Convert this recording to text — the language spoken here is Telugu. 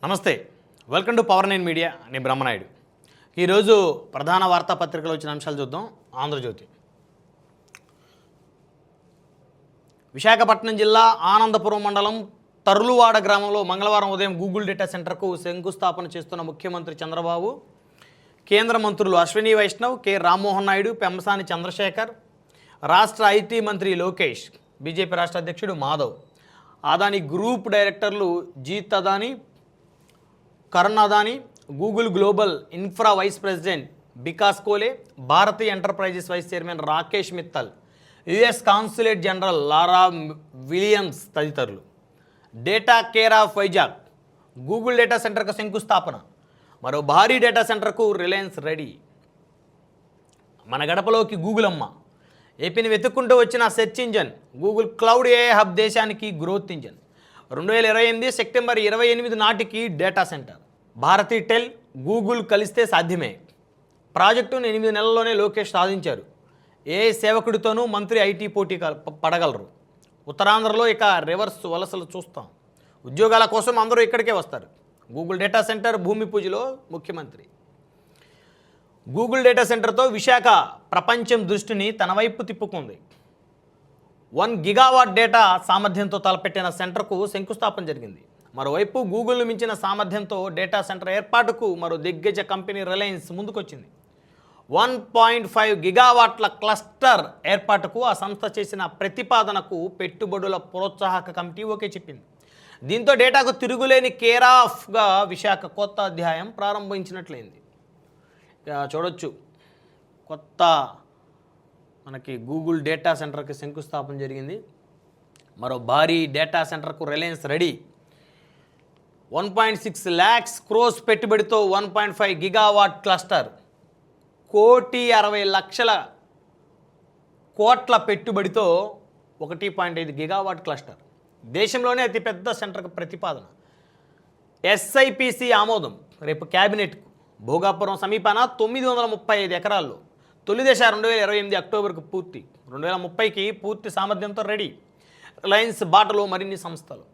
నమస్తే, వెల్కమ్ టు పవర్9 మీడియా. నేను బ్రహ్మనాయుడు. ఈరోజు ప్రధాన వార్తాపత్రికలు వచ్చిన అంశాలు చూద్దాం. ఆంధ్రజ్యోతి. విశాఖపట్నం జిల్లా ఆనందపురం మండలం తర్లువాడ గ్రామంలో మంగళవారం ఉదయం గూగుల్ డేటా సెంటర్కు శంకుస్థాపన చేస్తున్న ముఖ్యమంత్రి చంద్రబాబు, కేంద్ర మంత్రులు అశ్విని వైష్ణవ్, కె రామ్మోహన్ నాయుడు, పెంసాని చంద్రశేఖర్, రాష్ట్ర ఐటీ మంత్రి లోకేష్, బీజేపీ రాష్ట్ర అధ్యక్షుడు మాధవ్, అదానీ గ్రూప్ డైరెక్టర్లు Jeet Adani, Karan Adani, Google global infra vice president Bikash Koley, Bharti enterprises vice chairman Rakesh Mittal, US consulate general Laura Williams తదితరులు. Data care of Vizag Google data సెంటర్కు శంకుస్థాపన. మరో భారీ డేటా సెంటర్కు రిలయన్స్ రెడీ. మన గడపలోకి గూగుల్ అమ్మ. ఏపీని వెతుక్కుంటూ వచ్చిన search engine Google cloud AI hub దేశానికి గ్రోత్ ఇంజన్. 2028 సెప్టెంబర్ 28 నాటికి డేటా సెంటర్. భారతీ టెల్, గూగుల్ కలిస్తే సాధ్యమే. ప్రాజెక్టును 8 నెలల్లోనే లోకేష్ సాధించారు. ఏ సేవకుడితోనూ మంత్రి ఐటీ పోటీ పడగలరు. ఉత్తరాంధ్రలో ఇక రివర్స్ వలసలు చూస్తాం. ఉద్యోగాల కోసం అందరూ ఇక్కడికే వస్తారు. గూగుల్ డేటా సెంటర్ భూమి పూజలో ముఖ్యమంత్రి. గూగుల్ డేటా సెంటర్తో విశాఖ ప్రపంచం దృష్టిని తన వైపు తిప్పుకుంది. 1 గిగావాట్ డేటా సామర్థ్యంతో తలపెట్టిన సెంటర్కు శంకుస్థాపన జరిగింది. మరోవైపు గూగుల్ను మించిన సామర్థ్యంతో డేటా సెంటర్ ఏర్పాటుకు మరో దిగ్గజ కంపెనీ రిలయన్స్ ముందుకొచ్చింది. 1.5 గిగావాట్ల క్లస్టర్ ఏర్పాటుకు ఆ సంస్థ చేసిన ప్రతిపాదనకు పెట్టుబడుల ప్రోత్సాహక కమిటీ ఓకే చెప్పింది. దీంతో డేటాకు తిరుగులేని కేర్ ఆఫ్గా విశాఖ కొత్త అధ్యాయం ప్రారంభించినట్లయింది. చూడొచ్చు, కొత్త మనకి గూగుల్ డేటా సెంటర్కి శంకుస్థాపన జరిగింది. మరో భారీ డేటా సెంటర్కు రిలయన్స్ రెడీ. 1.6 lakhs crores పెట్టుబడితో 1.5 గిగావాట్ క్లస్టర్. 1,60,00,000 పెట్టుబడితో 1.5 గిగావాట్ క్లస్టర్. దేశంలోనే అతిపెద్ద సెంటర్కు ప్రతిపాదన. ఎస్ఐపిసి ఆమోదం రేపు క్యాబినెట్కు. భోగాపురం సమీపాన 935 ఎకరాల్లో తొలి దశ 2028 అక్టోబర్కు పూర్తి. 2030కి పూర్తి సామర్థ్యంతో రెడీ. రిలయన్స్ బాటలో మరిన్ని సంస్థలు.